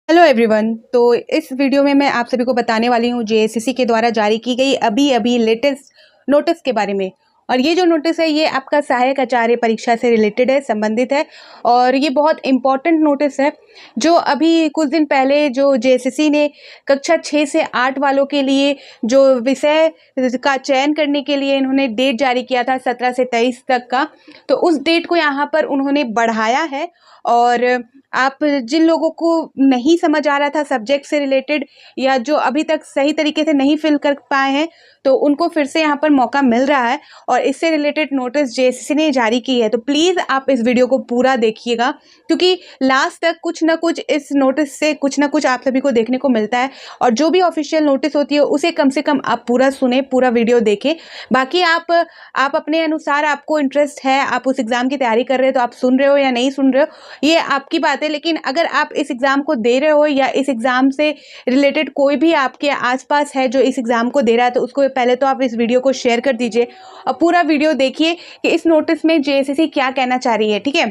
Hello everyone. तो इस video में मैं आप सभी को बताने वाली हूँ जेएसएससी के द्वारा जारी की गई अभी अभी लेटेस्ट नोटिस के बारे में। और ये जो नोटिस है ये आपका सहायक आचार्य परीक्षा से रिलेटेड है, संबंधित है। और ये बहुत इम्पॉर्टेंट नोटिस है जो अभी कुछ दिन पहले जो जेएसएससी ने कक्षा 6 से 8 वालों के लिए जो विषय का चयन करने के लिए इन्होंने डेट जारी किया था 17 से 23 तक का। तो उस डेट को यहाँ पर उन्होंने बढ़ाया है। और आप जिन लोगों को नहीं समझ आ रहा था सब्जेक्ट से रिलेटेड या जो अभी तक सही तरीके से नहीं फिल कर पाए हैं तो उनको फिर से यहाँ पर मौका मिल रहा है और इससे रिलेटेड नोटिस जेएसएससी ने जारी की है। तो प्लीज़ आप इस वीडियो को पूरा देखिएगा क्योंकि लास्ट तक कुछ ना कुछ इस नोटिस से कुछ ना कुछ आप सभी को देखने को मिलता है। और जो भी ऑफिशियल नोटिस होती है उसे कम से कम आप पूरा सुने, पूरा वीडियो देखें। बाकी आप अपने अनुसार आपको इंटरेस्ट है, आप उस एग्ज़ाम की तैयारी कर रहे हो तो आप सुन रहे हो या नहीं सुन रहे हो ये आपकी बात है। लेकिन अगर आप इस एग्ज़ाम को दे रहे हो या इस एग्ज़ाम से रिलेटेड कोई भी आपके आसपास है जो इस एग्ज़ाम को दे रहा है तो उसको पहले तो आप इस वीडियो को शेयर कर दीजिए और पूरा वीडियो देखिए कि इस नोटिस में जेएसएससी क्या कहना चाह रही है। ठीक है,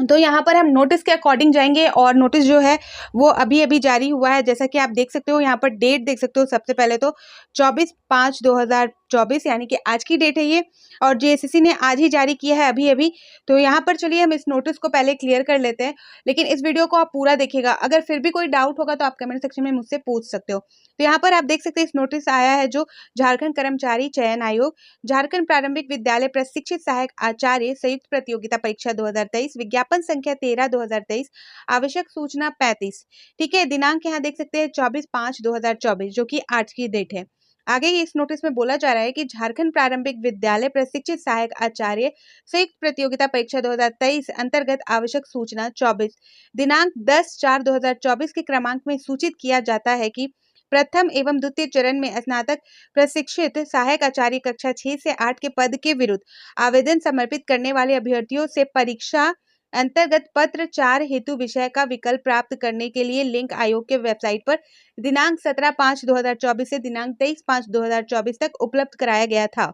तो यहाँ पर हम नोटिस के अकॉर्डिंग जाएंगे और नोटिस जो है वो अभी अभी जारी हुआ है। जैसा कि आप देख सकते हो यहाँ पर डेट देख सकते हो, सबसे पहले तो 24/5/2024 यानी कि आज की डेट है ये। और जेएसएससी ने आज ही जारी किया है अभी अभी। तो यहाँ पर चलिए हम इस नोटिस को पहले क्लियर कर लेते हैं, लेकिन इस वीडियो को आप पूरा देखिएगा। अगर फिर भी कोई डाउट होगा तो आप कमेंट सेक्शन में मुझसे पूछ सकते हो। तो यहाँ पर आप देख सकते हैं इस नोटिस आया है जो झारखंड कर्मचारी चयन आयोग, झारखंड प्रारंभिक विद्यालय प्रशिक्षित सहायक आचार्य संयुक्त प्रतियोगिता परीक्षा 2023, विज्ञापन संख्या 13/2023, आवश्यक सूचना 35। ठीक है, दिनांक यहाँ देख सकते हैं 24/5/2024 जो कि आज की डेट है। आगे इस नोटिस में बोला जा रहा है कि झारखंड प्रारंभिक विद्यालय प्रशिक्षित सहायक आचार्य संयुक्त प्रतियोगिता परीक्षा 2023 अंतर्गत आवश्यक सूचना 24 दिनांक 10/4/2024 के क्रमांक में सूचित किया जाता है कि प्रथम एवं द्वितीय चरण में स्नातक प्रशिक्षित सहायक आचार्य कक्षा 6 से 8 के पद के विरुद्ध आवेदन समर्पित करने वाले अभ्यर्थियों से परीक्षा अंतर्गत पत्र 4 हेतु विषय का विकल्प प्राप्त करने के लिए लिंक आयोग के वेबसाइट पर दिनांक 17/5/2024 से दिनांक 23/5/2024 तक उपलब्ध कराया गया था।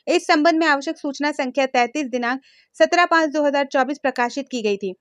इस संबंध में आवश्यक सूचना संख्या 33 दिनांक 17/5/2024 प्रकाशित की गई थी।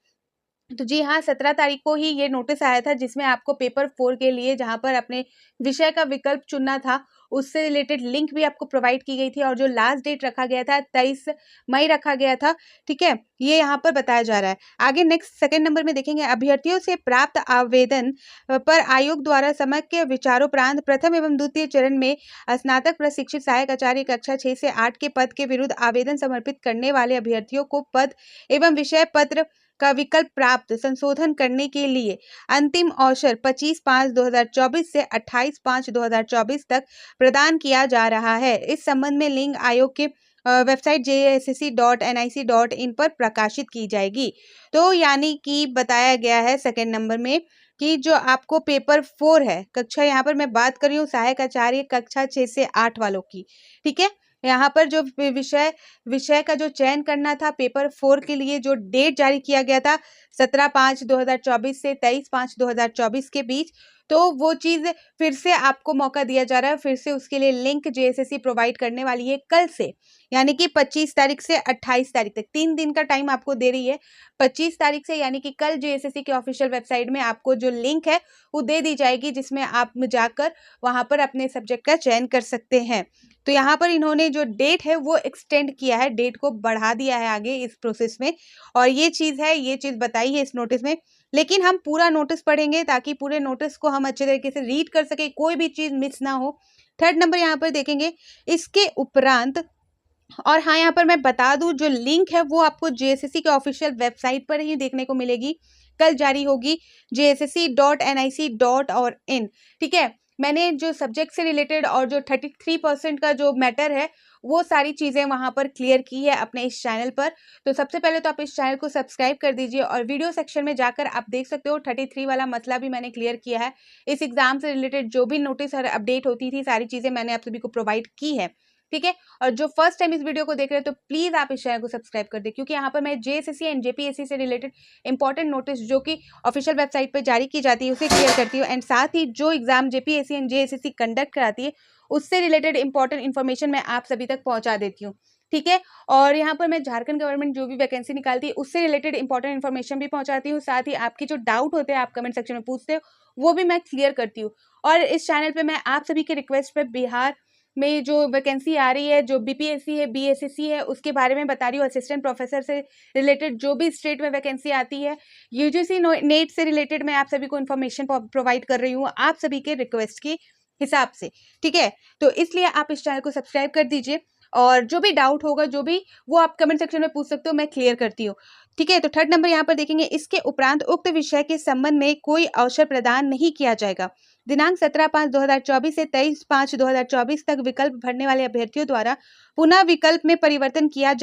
तो जी हाँ, 17 तारीख को ही ये नोटिस आया था जिसमें आपको पेपर 4 के लिए जहाँ पर अपने विषय का विकल्प चुनना था उससे रिलेटेड लिंक भी आपको प्रोवाइड की गई थी और जो लास्ट डेट रखा गया था 23 मई रखा गया था। ठीक है, ये यहाँ पर बताया जा रहा है। आगे नेक्स्ट सेकंड नंबर में देखेंगे, अभ्यर्थियों से प्राप्त आवेदन पर आयोग द्वारा समग्र विचारोपरांत प्रथम एवं द्वितीय चरण में स्नातक प्रशिक्षित सहायक आचार्य कक्षा 6 से 8 के पद के विरुद्ध आवेदन समर्पित करने वाले अभ्यर्थियों को पद एवं विषय पत्र का विकल्प प्राप्त संशोधन करने के लिए अंतिम अवसर 25/5/2024 से 28/5/2024 तक प्रदान किया जा रहा है। इस संबंध में लिंक आयोग के वेबसाइट jssc.nic.in पर प्रकाशित की जाएगी। तो यानी कि बताया गया है सेकंड नंबर में कि जो आपको पेपर 4 है कक्षा, यहाँ पर मैं बात कर रही हूँ सहायक आचार्य कक्षा 6 से 8 वालों की। ठीक है, यहाँ पर जो विषय विषय का जो चयन करना था पेपर 4 के लिए जो डेट जारी किया गया था 17/5/2024 से 23/5/2024 के बीच, तो वो चीज़ फिर से आपको मौका दिया जा रहा है। फिर से उसके लिए लिंक जेएसएससी प्रोवाइड करने वाली है कल से, यानी कि 25 तारीख से 28 तारीख तक 3 दिन का टाइम आपको दे रही है। 25 तारीख से यानी कि कल जेएसएससी के ऑफिशियल वेबसाइट में आपको जो लिंक है वो दे दी जाएगी जिसमें आप जाकर वहाँ पर अपने सब्जेक्ट का चयन कर सकते हैं। तो यहाँ पर इन्होंने जो डेट है वो एक्सटेंड किया है, डेट को बढ़ा दिया है आगे इस प्रोसेस में। और ये चीज़ है, ये चीज़ बताई है इस नोटिस में। लेकिन हम पूरा नोटिस पढ़ेंगे ताकि पूरे नोटिस को हम अच्छे तरीके से रीड कर सके, कोई भी चीज़ मिस ना हो। थर्ड नंबर यहाँ पर देखेंगे इसके उपरांत। और हाँ, यहाँ पर मैं बता दूं जो लिंक है वो आपको जेएसएससी के ऑफिशियल वेबसाइट पर ही देखने को मिलेगी, कल जारी होगी jssc.nic.in। ठीक है, मैंने जो सब्जेक्ट से रिलेटेड और जो 33% का जो मैटर है वो सारी चीज़ें वहाँ पर क्लियर की है अपने इस चैनल पर। तो सबसे पहले तो आप इस चैनल को सब्सक्राइब कर दीजिए और वीडियो सेक्शन में जाकर आप देख सकते हो 33 वाला मसला भी मैंने क्लियर किया है। इस एग्जाम से रिलेटेड जो भी नोटिस और अपडेट होती थी सारी चीज़ें मैंने आप सभी को प्रोवाइड की है। ठीक है, और जो फर्स्ट टाइम इस वीडियो को देख रहे हैं तो प्लीज़ आप इस चैनल को सब्सक्राइब कर दें क्योंकि यहाँ पर मैं जेएसएससी एंड जेपीएससी से रिलेटेड इंपॉर्टेंट नोटिस जो कि ऑफिशियल वेबसाइट पर जारी की जाती है उसे क्लियर करती हूँ। एंड साथ ही जो exam JPSC and JSSC conduct कराती है उससे रिलेटेड इंपॉर्टेंट इन्फॉर्मेशन मैं आप सभी तक पहुँचा देती हूँ। ठीक है। और यहाँ पर मैं झारखंड गवर्नमेंट जो भी वैकेंसी निकालती है उससे रिलेटेड इंपॉर्टेंट इन्फॉर्मेशन भी पहुंचाती हूँ, साथ ही आपके जो डाउट होते हैं आप कमेंट सेक्शन में पूछते हो वो भी मैं क्लियर करती हूँ। और इस चैनल पे मैं आप सभी के रिक्वेस्ट पे बिहार में जो वैकेंसी आ रही है, जो बीपीएससी है, बीएसएससी है, उसके बारे में बता रही हूँ। असिस्टेंट प्रोफेसर से रिलेटेड जो भी स्टेट में वैकेंसी आती है, यूजीसी नेट से रिलेटेड मैं आप सभी को इन्फॉर्मेशन प्रोवाइड कर रही हूँ आप सभी के रिक्वेस्ट के हिसाब से। ठीक है, तो इसलिए आप इस चैनल को सब्सक्राइब कर दीजिए और जो भी डाउट होगा जो भी वो आप कमेंट सेक्शन में पूछ सकते हो, मैं क्लियर करती हूँ। ठीक है, तो थर्ड नंबर यहाँ पर देखेंगे, इसके उपरांत उक्त विषय के संबंध में कोई अवसर प्रदान नहीं किया जाएगा। दिनांक 17/5/2024 से 23/5/2024 तक विकल्प भरने वाले अभ्यर्थियों द्वारा पुनः विकल्प में परिवर्तन किया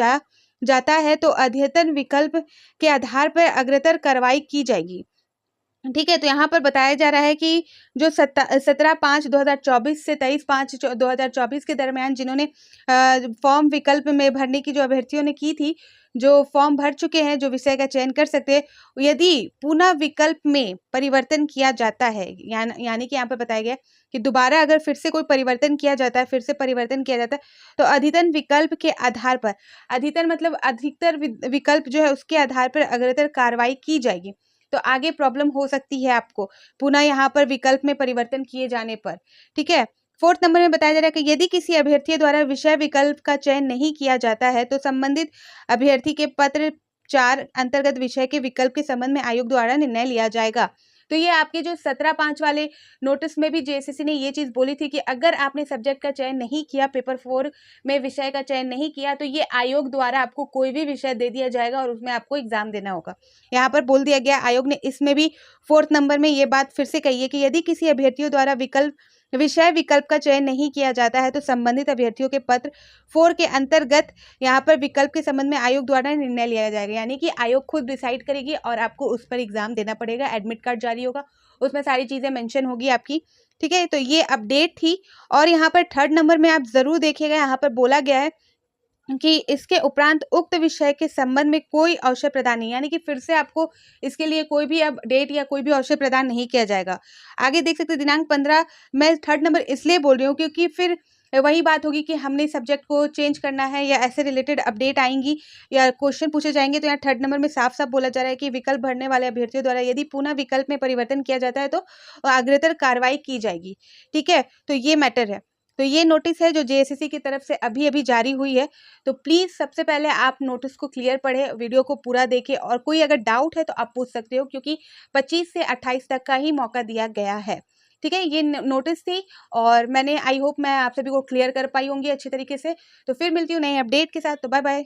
जाता है तो अद्यतन विकल्प के आधार पर अग्रतर कार्रवाई की जाएगी। ठीक है, तो यहाँ पर बताया जा रहा है कि जो 17/5/2024 से 23/5/2024 के दरमियान जिन्होंने फॉर्म विकल्प में भरने की जो अभ्यर्थियों ने की थी, जो फॉर्म भर चुके हैं, जो विषय का चयन कर सकते हैं, यदि पुनः विकल्प में परिवर्तन किया जाता है, यानी कि यहाँ पर बताया गया कि दोबारा अगर फिर से कोई परिवर्तन किया जाता है, फिर से परिवर्तन किया जाता है, तो अद्यतन विकल्प के आधार पर, अद्यतन मतलब अधिकतर विकल्प जो है उसके आधार पर अग्रतर कार्रवाई की जाएगी। तो आगे प्रॉब्लम हो सकती है आपको पुनः यहाँ पर विकल्प में परिवर्तन किए जाने पर। ठीक है, फोर्थ नंबर में बताया जा रहा है कि यदि किसी अभ्यर्थी द्वारा विषय विकल्प का चयन नहीं किया जाता है तो संबंधित अभ्यर्थी के पत्र 4 अंतर्गत विषय के विकल्प के संबंध में आयोग द्वारा निर्णय लिया जाएगा। तो ये आपके जो 17/5 वाले नोटिस में भी जेएसएससी ने ये चीज बोली थी कि अगर आपने सब्जेक्ट का चयन नहीं किया, पेपर 4 में विषय का चयन नहीं किया, तो ये आयोग द्वारा आपको कोई भी विषय दे दिया जाएगा और उसमें आपको एग्जाम देना होगा। यहाँ पर बोल दिया गया, आयोग ने इसमें भी फोर्थ नंबर में ये बात फिर से कही है कि यदि किसी अभ्यर्थियों द्वारा विषय विकल्प का चयन नहीं किया जाता है तो संबंधित अभ्यर्थियों के पत्र 4 के अंतर्गत यहाँ पर विकल्प के संबंध में आयोग द्वारा निर्णय लिया जाएगा। यानी कि आयोग खुद डिसाइड करेगी और आपको उस पर एग्जाम देना पड़ेगा। एडमिट कार्ड जारी होगा, उसमें सारी चीजें मेंशन होगी आपकी। ठीक है, तो ये अपडेट थी। और यहाँ पर थर्ड नंबर में आप जरूर देखिएगा, यहाँ पर बोला गया है कि इसके उपरांत उक्त विषय के संबंध में कोई अवसर प्रदान नहीं, यानी कि फिर से आपको इसके लिए कोई भी अब डेट या कोई भी अवसर प्रदान नहीं किया जाएगा। आगे देख सकते हैं दिनांक 15, मैं थर्ड नंबर इसलिए बोल रही हूँ क्योंकि फिर वही बात होगी कि हमने सब्जेक्ट को चेंज करना है या ऐसे रिलेटेड अपडेट आएंगी या क्वेश्चन पूछे जाएंगे। तो यहाँ थर्ड नंबर में साफ साफ बोला जा रहा है कि विकल्प भरने वाले अभ्यर्थियों द्वारा यदि पुनः विकल्प में परिवर्तन किया जाता है तो अग्रतर कार्रवाई की जाएगी। ठीक है, तो ये मैटर है। तो ये नोटिस है जो जेएसएससी की तरफ से अभी अभी जारी हुई है। तो प्लीज सबसे पहले आप नोटिस को क्लियर पढ़े, वीडियो को पूरा देखें और कोई अगर डाउट है तो आप पूछ सकते हो, क्योंकि 25 से 28 तक का ही मौका दिया गया है। ठीक है, ये नोटिस थी और मैंने आई होप मैं आप सभी को क्लियर कर पाई होंगी अच्छी तरीके से। तो फिर मिलती हूँ नए अपडेट के साथ, तो बाय बाय।